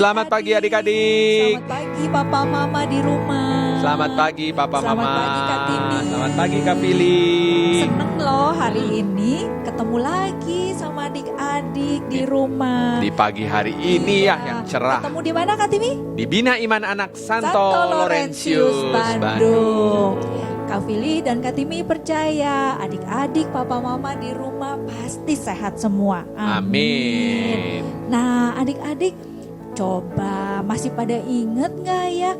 Selamat pagi adik-adik. Selamat pagi Papa Mama di rumah. Selamat pagi Papa Selamat Mama. pagi, Kak Tini. Selamat pagi Kak Pili. Seneng loh hari ini ketemu lagi sama adik-adik di rumah. Di pagi hari ini ya yang cerah. Ketemu di mana Kak Timi? Di Bina Iman Anak Santo Laurentius Bandung. Kak Fili dan Kak Timi percaya adik-adik Papa Mama di rumah pasti sehat semua. Amin. Nah adik-adik coba masih pada inget gak ya?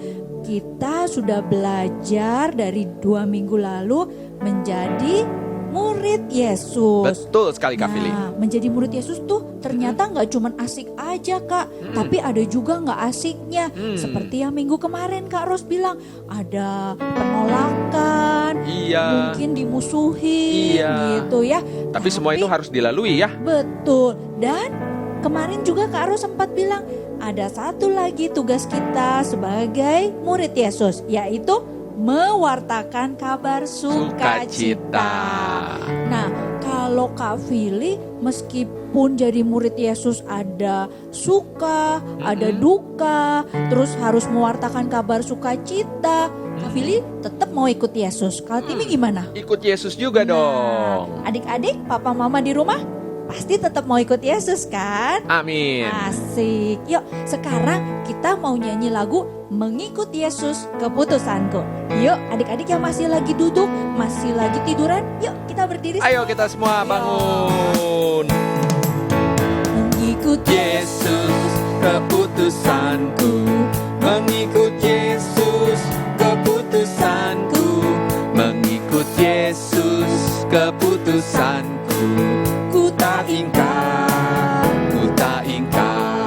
Kita sudah belajar dari 2 minggu lalu menjadi murid Yesus. Betul sekali Kak Fili. Nah, menjadi murid Yesus tuh ternyata nggak cuman asik aja Kak, tapi ada juga nggak asiknya. Seperti yang minggu kemarin Kak Ros bilang, ada penolakan, Iya. mungkin dimusuhi, gitu ya. Tapi semua itu harus dilalui ya. Betul. Dan kemarin juga Kak Ros sempat bilang, ada satu lagi tugas kita sebagai murid Yesus, yaitu mewartakan kabar sukacita. Nah, kalau Kak Fili meskipun jadi murid Yesus ada suka, ada duka, terus harus mewartakan kabar sukacita, Kak Fili tetap mau ikut Yesus. Kalau Timi gimana? Ikut Yesus juga dong. Adik-adik, papa mama di rumah pasti tetap mau ikut Yesus kan? Amin. Asik. Yuk, sekarang kita mau nyanyi lagu Mengikut Yesus Keputusanku. Yuk, adik-adik yang masih lagi duduk, masih lagi tiduran, yuk kita berdiri. Ayo kita semua bangun. Mengikut Yesus keputusanku, mengikut Yesus keputusanku, mengikut Yesus keputusanku. Ku tak ingkar, ku tak ingkar.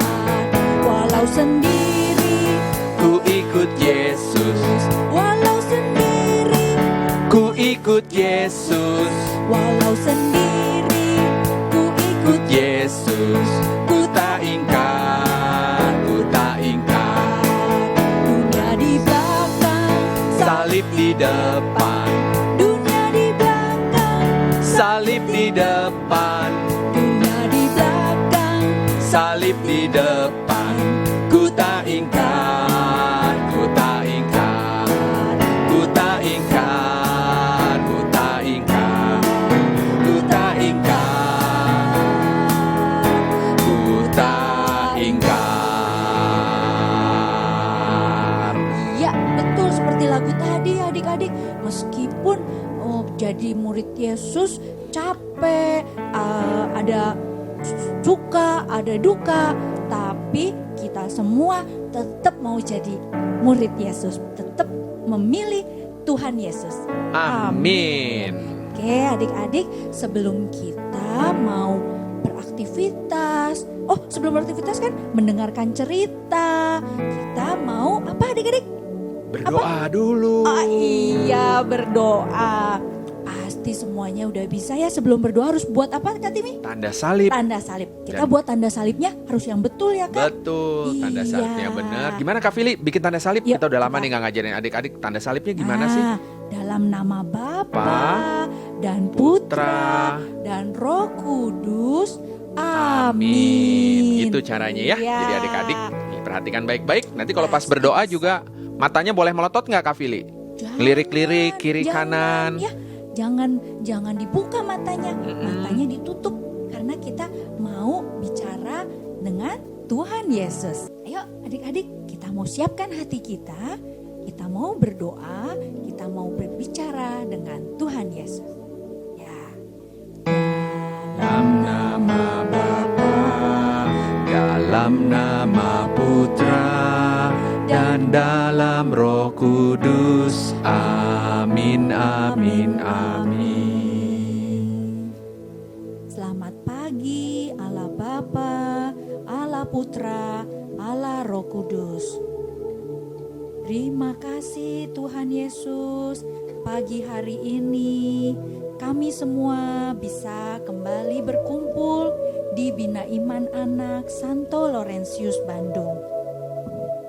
Walau sendiri, Ku ikut Yesus, walau sendiri, ku ikut Yesus, walau sendiri, ku ikut Yesus. Ku tak ingkar, ku tak ingkar. dunia di belakang, Salib di depan, dunia di belakang, salib di depan, dunia di belakang, salib di depan. Ku tak ingkar, ku tak ingkar, ku tak ingkar, ku tak ingkar, ku tak ingkar, ku tak ingkar. Iya, betul seperti lagu tadi adik-adik. Meskipun jadi murid Yesus capek, ada suka, ada duka, tapi kita semua tetap mau jadi murid Yesus, tetap memilih Tuhan Yesus. Amin. Oke adik-adik, sebelum kita mau beraktivitas, sebelum beraktivitas kan mendengarkan cerita, kita mau apa adik-adik? Berdoa dulu. Oh iya, berdoa. Pasti semuanya udah bisa ya. Sebelum berdoa harus buat apa Kak Timi? Tanda salib. Tanda salib. Kita buat tanda salibnya harus yang betul ya Kak? Betul, tanda Iya. salibnya yang benar. Gimana Kak Fili bikin tanda salib? Yuk, Kita udah lama kita. nih nggak ngajarin adik-adik tanda salibnya gimana sih? Dalam nama Bapa Pa, dan Putra dan Roh Kudus. Amin. Itu caranya ya. Iya. Jadi adik-adik perhatikan baik-baik. Nanti kalau pas berdoa juga matanya boleh melotot nggak Kak Fili? Lirik-lirik kiri kanan. Ya, jangan dibuka matanya. Matanya ditutup karena kita mau bicara dengan Tuhan Yesus. Ayo adik-adik, kita mau siapkan hati kita. Kita mau berdoa, kita mau berbicara dengan Tuhan Yesus. Ya. Dalam nama Bapa, dalam nama Putra, dan dalam Roh Kudus. Amin, amin, amin. Selamat pagi Allah Bapa, Allah Putra, Allah Roh Kudus. Terima kasih Tuhan Yesus, pagi hari ini kami semua bisa kembali berkumpul di Bina Iman Anak Santo Laurentius Bandung.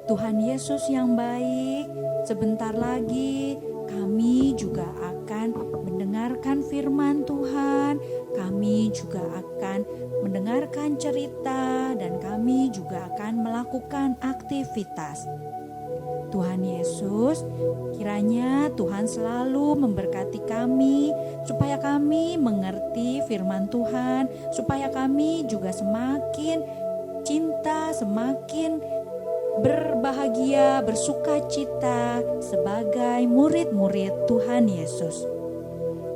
Tuhan Yesus yang baik, sebentar lagi kami juga akan mendengarkan firman Tuhan, kami juga akan mendengarkan cerita, dan kami juga akan melakukan aktivitas. Tuhan Yesus, kiranya Tuhan selalu memberkati kami, supaya kami mengerti firman Tuhan, supaya kami juga semakin cinta, semakin berbahagia, bersuka cita sebagai murid-murid Tuhan Yesus.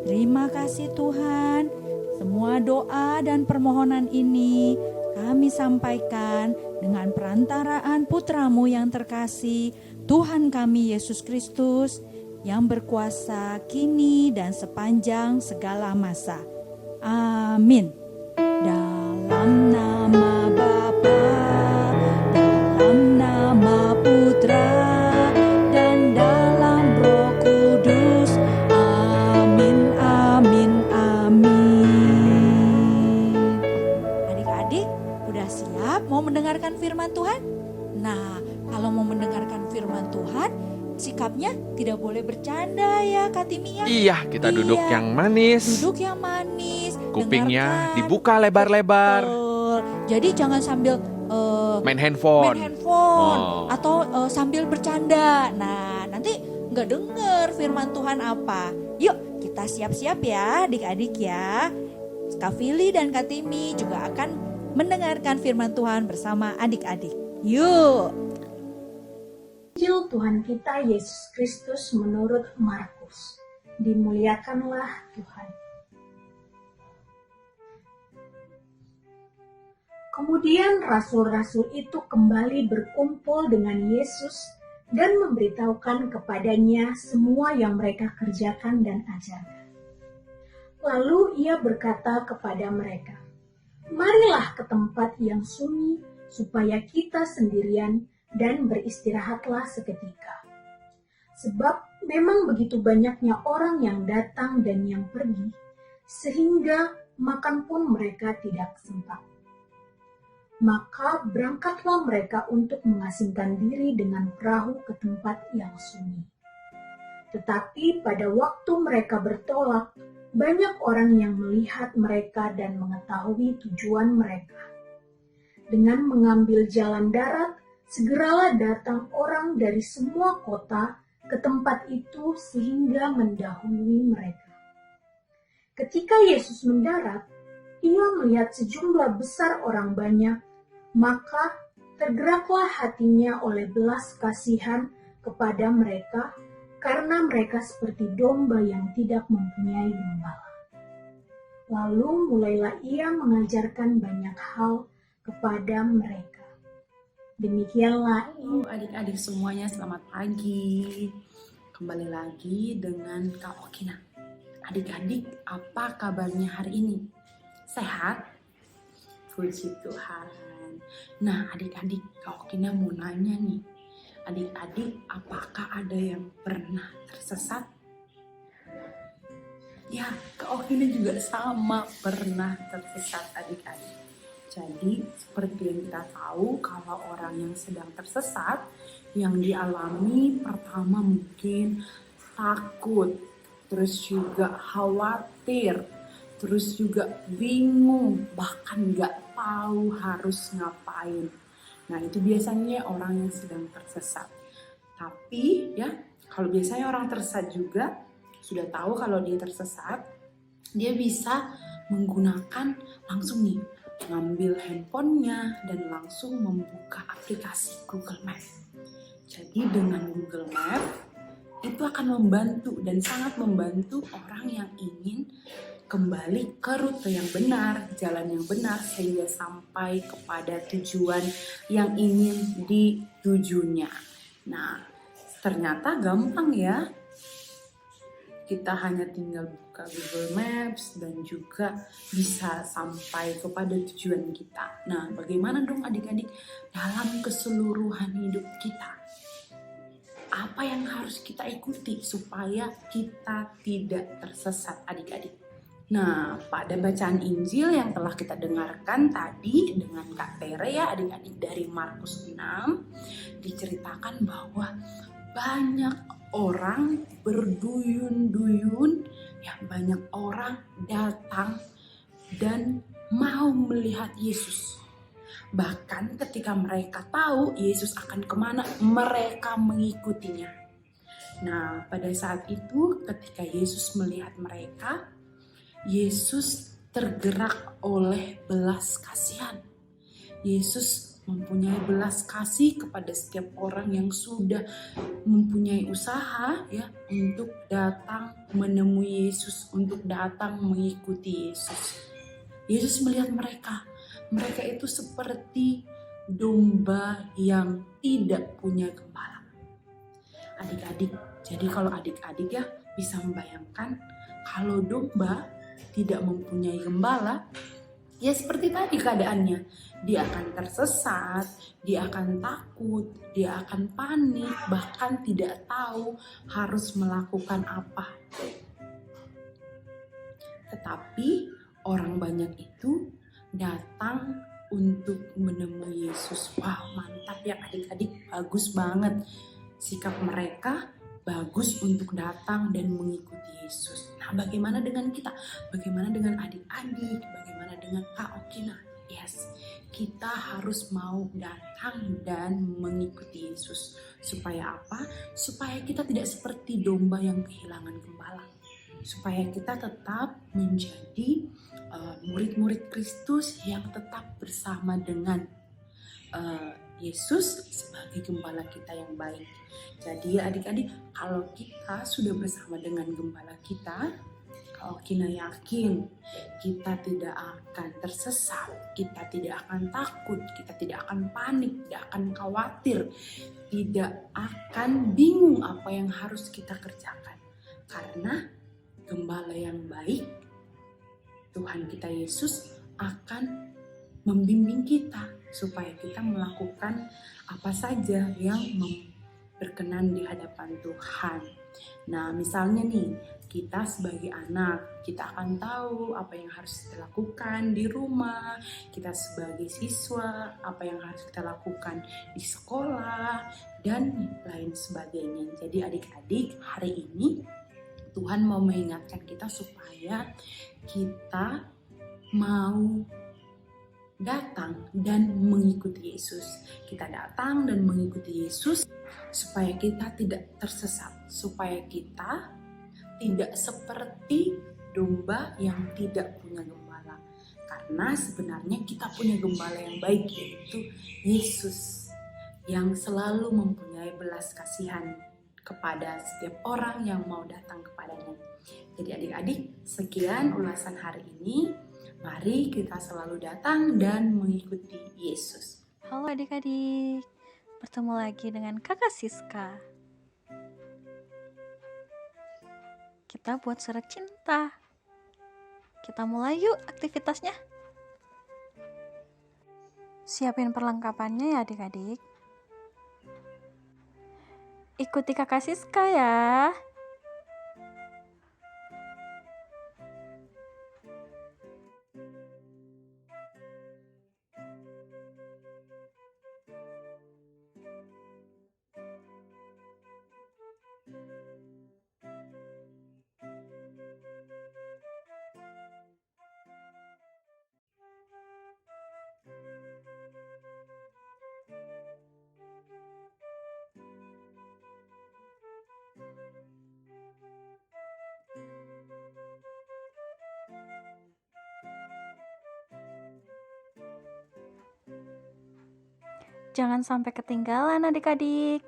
Terima kasih Tuhan, semua doa dan permohonan ini kami sampaikan dengan perantaraan putra-Mu yang terkasih, Tuhan kami Yesus Kristus, yang berkuasa kini dan sepanjang segala masa. Amin. Dalam nama Bapa, dalam nama Putra, dan dalam Roh Kudus. Amin, amin, amin. Adik-adik, udah siap mau mendengarkan firman Tuhan? Nah, kalau mau mendengarkan firman Tuhan, sikapnya tidak boleh bercanda ya Kak Timi ya. Iya, kita duduk yang manis. Duduk yang manis. Kupingnya dengarkan. dibuka lebar-lebar. Betul. Jadi jangan sambil Main handphone. atau sambil bercanda. Nah, nanti nggak denger firman Tuhan apa. Yuk kita siap-siap ya adik-adik ya. Kak Fili dan Kak Timi juga akan mendengarkan firman Tuhan bersama adik-adik. Yuk. Injil Tuhan kita Yesus Kristus menurut Markus. Dimuliakanlah Tuhan. Kemudian rasul-rasul itu kembali berkumpul dengan Yesus dan memberitahukan kepadanya semua yang mereka kerjakan dan ajarkan. Lalu ia berkata kepada mereka, "Marilah ke tempat yang sunyi supaya kita sendirian dan beristirahatlah seketika. Sebab memang begitu banyaknya orang yang datang dan yang pergi, sehingga makan pun mereka tidak sempat." Maka berangkatlah mereka untuk mengasingkan diri dengan perahu ke tempat yang sunyi. Tetapi pada waktu mereka bertolak, banyak orang yang melihat mereka dan mengetahui tujuan mereka. Dengan mengambil jalan darat, segeralah datang orang dari semua kota ke tempat itu sehingga mendahului mereka. Ketika Yesus mendarat, ia melihat sejumlah besar orang banyak, maka tergeraklah hatinya oleh belas kasihan kepada mereka, karena mereka seperti domba yang tidak mempunyai gembala. Lalu mulailah ia mengajarkan banyak hal kepada mereka. Demikianlah Halo adik-adik semuanya, selamat pagi. Kembali lagi dengan Kak Okina. Adik-adik, apa kabarnya hari ini? Sehat? Puji Tuhan. Nah adik-adik, Kak Okina mau nanya nih. Adik-adik, apakah ada yang pernah tersesat? Ya, Kak Okina juga sama pernah tersesat adik-adik. Jadi seperti yang kita tahu, kalau orang yang sedang tersesat, yang dialami pertama mungkin takut, terus juga khawatir, terus juga bingung, bahkan gak tahu harus ngapain. Nah itu biasanya orang yang sedang tersesat. Tapi ya, kalau biasanya orang tersesat juga sudah tahu kalau dia tersesat, dia bisa menggunakan langsung nih, ngambil handphonenya dan langsung membuka aplikasi Google Map. Jadi dengan Google Map itu akan membantu dan sangat membantu orang yang ingin kembali ke rute yang benar, jalan yang benar, sehingga sampai kepada tujuan yang ingin ditujunya. Nah, ternyata gampang ya. Kita hanya tinggal buka Google Maps dan juga bisa sampai kepada tujuan kita. Nah, bagaimana dong adik-adik dalam keseluruhan hidup kita? Apa yang harus kita ikuti supaya kita tidak tersesat adik-adik? Nah, pada bacaan Injil yang telah kita dengarkan tadi dengan Kak Tere ya adik-adik dari Markus 6, diceritakan bahwa banyak orang berduyun-duyun, ya banyak orang datang dan mau melihat Yesus. Bahkan ketika mereka tahu Yesus akan kemana, mereka mengikutinya. Nah, pada saat itu ketika Yesus melihat mereka, Yesus tergerak oleh belas kasihan. Yesus mempunyai belas kasih kepada setiap orang yang sudah mempunyai usaha ya untuk datang menemui Yesus, untuk datang mengikuti Yesus. Yesus melihat mereka. Mereka itu seperti domba yang tidak punya gembala. Adik-adik, jadi kalau adik-adik ya bisa membayangkan kalau domba tidak mempunyai gembala, ya seperti tadi keadaannya. Dia akan tersesat, dia akan takut, dia akan panik, bahkan tidak tahu harus melakukan apa. Tetapi orang banyak itu datang untuk menemui Yesus. Wah, mantap ya adik-adik, bagus banget. Sikap mereka bagus untuk datang dan mengikuti Yesus. Nah, bagaimana dengan kita? Bagaimana dengan adik-adik? Bagaimana dengan Kak Okina? Yes, kita harus mau datang dan mengikuti Yesus. Supaya apa? Supaya kita tidak seperti domba yang kehilangan gembala. Supaya kita tetap menjadi murid-murid Kristus yang tetap bersama dengan Yesus sebagai gembala kita yang baik. Jadi adik-adik, kalau kita sudah bersama dengan gembala kita, kalau Kina yakin kita tidak akan tersesat, kita tidak akan takut, kita tidak akan panik, tidak akan khawatir, tidak akan bingung apa yang harus kita kerjakan. Karena gembala yang baik, Tuhan kita Yesus akan membimbing kita supaya kita melakukan apa saja yang berkenan di hadapan Tuhan. Nah, misalnya nih, kita sebagai anak, kita akan tahu apa yang harus kita lakukan di rumah. Kita sebagai siswa, apa yang harus kita lakukan di sekolah, dan lain sebagainya. Jadi adik-adik, hari ini Tuhan mau mengingatkan kita supaya kita mau datang dan mengikuti Yesus. Kita datang dan mengikuti Yesus supaya kita tidak tersesat, supaya kita tidak seperti domba yang tidak punya gembala. Karena sebenarnya kita punya gembala yang baik, yaitu Yesus, yang selalu mempunyai belas kasihan kepada setiap orang yang mau datang kepadanya. Jadi adik-adik, sekian ulasan hari ini. Mari kita selalu datang dan mengikuti Yesus. Halo adik-adik, bertemu lagi dengan kakak Siska. Kita buat surat cinta. Kita mulai yuk aktivitasnya. Siapin perlengkapannya ya adik-adik. Ikuti kakak Siska ya. Jangan sampai ketinggalan adik-adik.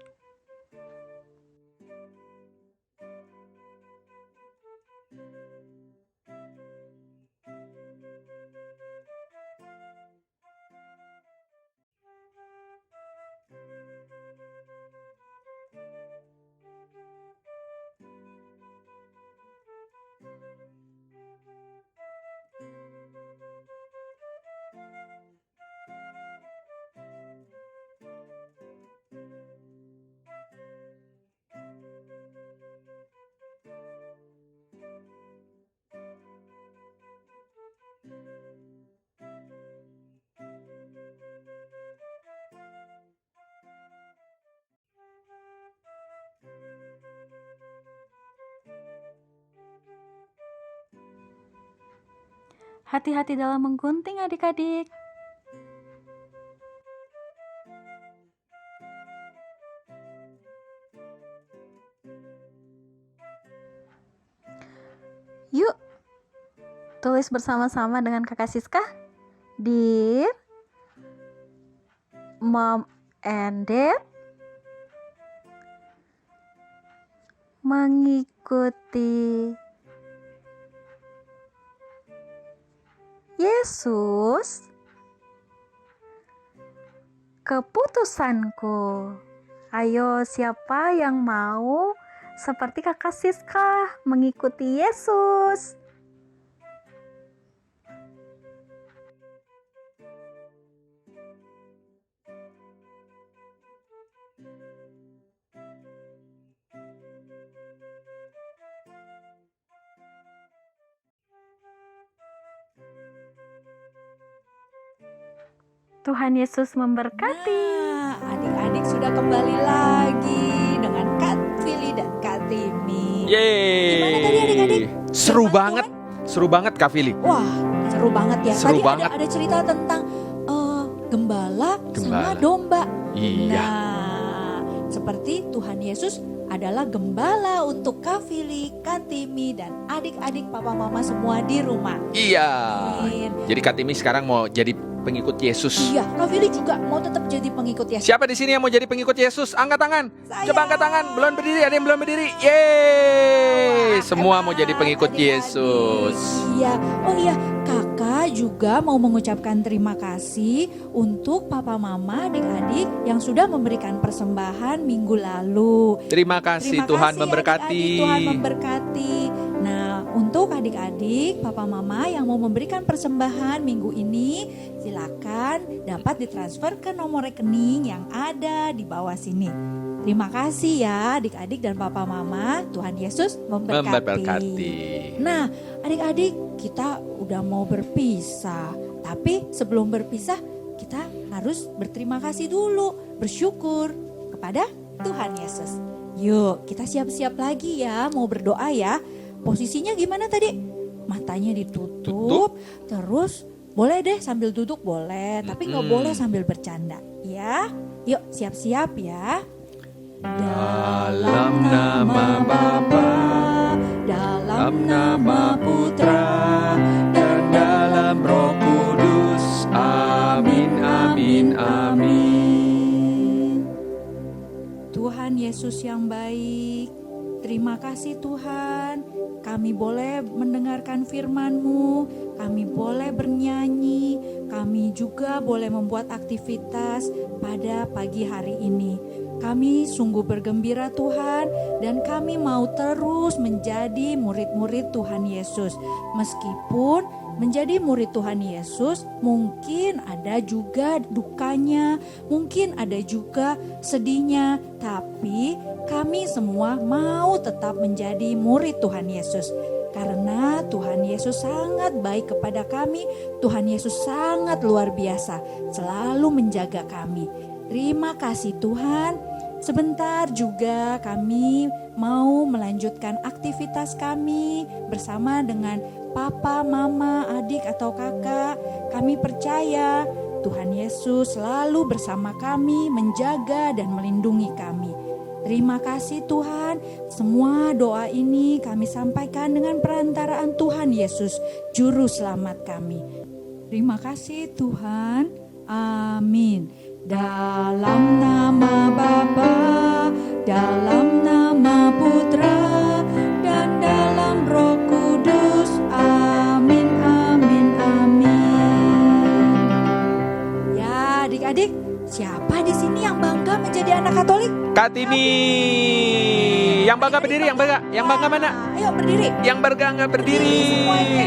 Hati-hati dalam menggunting adik-adik. Yuk, tulis bersama-sama dengan Kakak Siska. Dear Mom and Dad, mengikuti Yesus keputusanku. Ayo, siapa yang mau seperti Kakak Siska mengikuti Yesus? Tuhan Yesus memberkati. Nah, adik-adik sudah kembali lagi dengan Kak Fili dan Kak Timi. Gimana tadi adik-adik? Seru Firman banget. Seru banget Kak Fili. Wah, seru banget ya. Seru Tadi banget. ada cerita tentang gembala sama Gembala. domba. Iya. Nah, seperti Tuhan Yesus adalah gembala untuk Kak Fili, Kak Timi, dan adik-adik papa mama semua di rumah. Iya. Amin. Jadi Kak Timi sekarang mau jadi pengikut Yesus. Iya, Kak Fili juga mau tetap jadi pengikut Yesus. Siapa di sini yang mau jadi pengikut Yesus? Angkat tangan. Saya. Coba angkat tangan. Belum berdiri, ada yang belum berdiri. Yeay. Wah, Semua mau hebat, jadi pengikut adik-adik. Yesus. Iya, oh iya, kakak juga mau mengucapkan terima kasih untuk papa mama adik-adik yang sudah memberikan persembahan minggu lalu. Terima kasih, Terima Tuhan kasih, memberkati. adik-adik, Tuhan memberkati. Nah, untuk adik-adik, papa mama yang mau memberikan persembahan minggu ini, silakan dapat ditransfer ke nomor rekening yang ada di bawah sini. Terima kasih ya adik-adik dan papa mama. Tuhan Yesus memberkati. Memberkati. Nah, adik-adik, kita udah mau berpisah. Tapi sebelum berpisah, kita harus berterima kasih dulu, bersyukur kepada Tuhan Yesus. Yuk, kita siap-siap lagi ya, mau berdoa ya. Posisinya gimana tadi? Matanya ditutup, terus boleh deh sambil duduk boleh, tapi nggak boleh sambil bercanda, ya. Yuk, siap-siap ya. Dalam nama Bapa, dalam nama Putra, dan dalam Roh Kudus. Amin, amin, amin. Tuhan Yesus yang baik, terima kasih Tuhan. Kami boleh mendengarkan firman-Mu, kami boleh bernyanyi, kami juga boleh membuat aktivitas pada pagi hari ini. Kami sungguh bergembira Tuhan, dan kami mau terus menjadi murid-murid Tuhan Yesus. Meskipun menjadi murid Tuhan Yesus mungkin ada juga dukanya, mungkin ada juga sedihnya, tapi kami semua mau tetap menjadi murid Tuhan Yesus. Karena Tuhan Yesus sangat baik kepada kami, Tuhan Yesus sangat luar biasa, selalu menjaga kami. Terima kasih Tuhan. Sebentar juga kami mau melanjutkan aktivitas kami bersama dengan papa, mama, adik atau kakak. Kami percaya Tuhan Yesus selalu bersama kami, menjaga dan melindungi kami. Terima kasih Tuhan. Semua doa ini kami sampaikan dengan perantaraan Tuhan Yesus, Juru Selamat kami. Terima kasih Tuhan. Amin. Dalam nama Bapa, dalam nama Putra, dan dalam Roh Kudus. Amin, amin, amin. Ya, adik-adik, siapa di sini yang bangga menjadi anak Katolik? Kak Timi, yang bangga berdiri, yang bangga mana? Ayo berdiri. Yang bangga berdiri. Semuanya.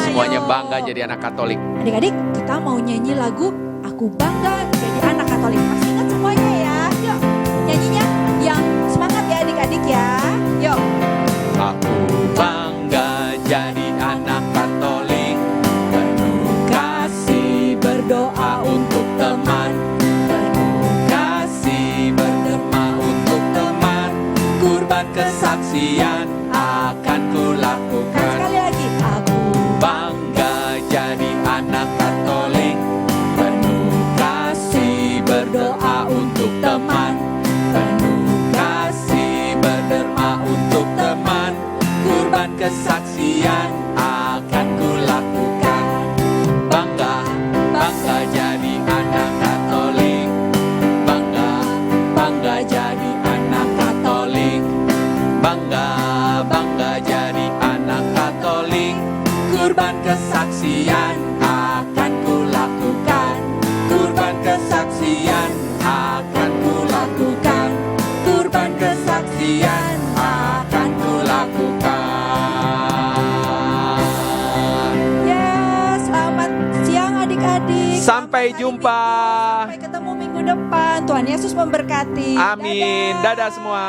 Semuanya Ayo. bangga jadi anak Katolik. Adik-adik, kita mau nyanyi lagu Aku Bangga Jadi Anak Katolik. Masih ingat semuanya ya? Yuk, nyanyinya yang semangat ya adik-adik ya. Yuk. Aku bangga jadi anak Katolik, penuh kasih berdoa untuk teman, penuh kasih berdoa untuk teman, kurban kesaksian akan kulakukan. Sekali lagi. Aku Bangga jadi anak Katolik, penuh kasih berdoa untuk teman, penuh kasih berdoa untuk teman, kurban kesaksian kurban kesaksian akan kulakukan. Kurban kesaksian akan kulakukan. Kurban kesaksian akan kulakukan. Ya, selamat siang adik-adik. Sampai Selamat hari jumpa. Minggu. Sampai ketemu minggu depan. Tuhan Yesus memberkati. Amin. Dadah semua.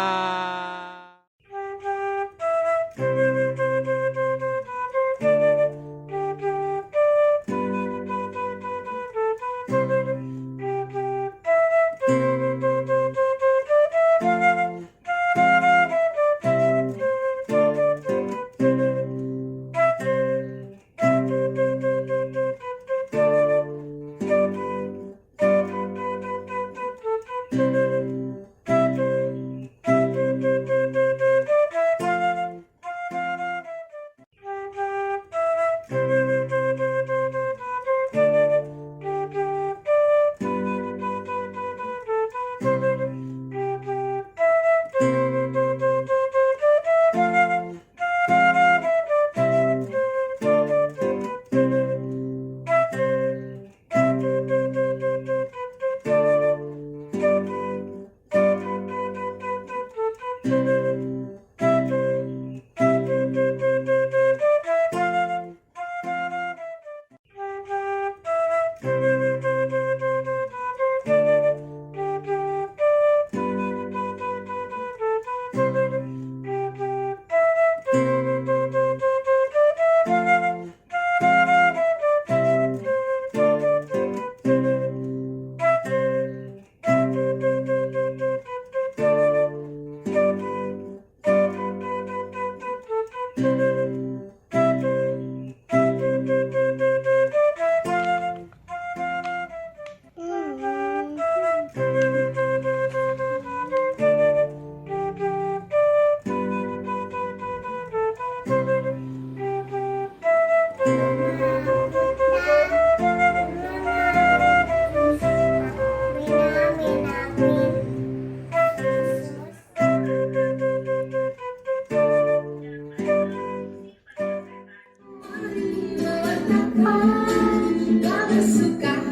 Suka